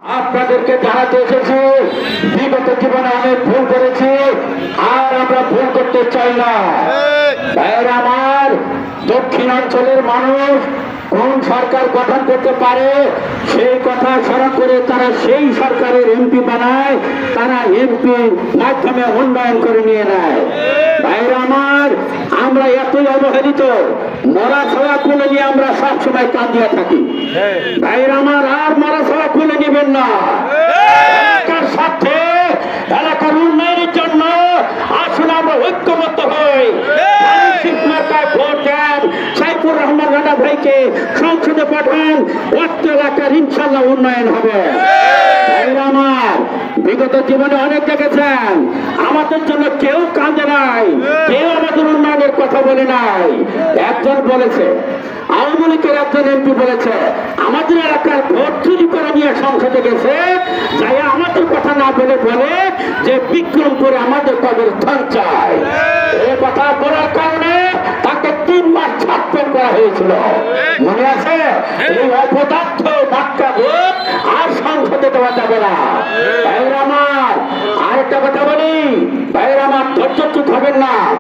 আপনাদেরকে জানাতে এসেছি, বিগত জীবনে অনেক ভুল করেছি, আর আমরা ভুল করতে চাই না। ভাইয়েরা আমার, দক্ষিণাঞ্চলের মানুষ কোন সরকার গঠন করতে পারে সেই কথা স্মরণ করে তারা সেই সরকারের এমপি বানায়, তারা এমপির মাধ্যমে উন্নয়ন করে নিয়ে নেয়। ভাইয়েরা আমার, আমরা এতই অবহেলিত, মরা ছাড়া খুলে নিয়ে আমরা সবসময় কাঁদিয়া থাকি। ভাইয়েরা আমার, আর মরা ছাড়া খুলে নেবেন না। এলাকার সাথে এলাকার উন্নয়নের জন্য আসুন আমরা ঐক্যবদ্ধ হই। ভোট দেন, সাইফুর রহমান রানা ভাইকে সংসদে পাঠান, অর্থ এলাকার ইনশাল্লাহ উন্নয়ন হবে। ভাইয়েরা আমার, বিগত জীবনে অনেক দেখেছেন, আমাদের জন্য কেউ কাঁদে নাই, কেউ আমাদের উন্নয়নের কথা বলে নাই। একজন বলেছে, আওয়ামী লীগের একজন এমপি বলেছে, আমাদের এলাকার ভোট চুরি করে নিয়ে সংসদে গেছে, যাই আমাদের কথা না বলে বলে যে বিক্রমপুরে আমাদের কবরস্থান চায়। এই কথা বলার কারণে তাকে 3 মাস ছাড়পেল করা হয়েছিল, মনে আছে? এই অপদার্থ বাক্কা ভোট আর সংসদে দেওয়া যাবে না। ভাইয়েরা আমার, আরেকটা কথা বলি, ভাইয়েরা আমার, ধৈর্যচ্যুত হবেন না।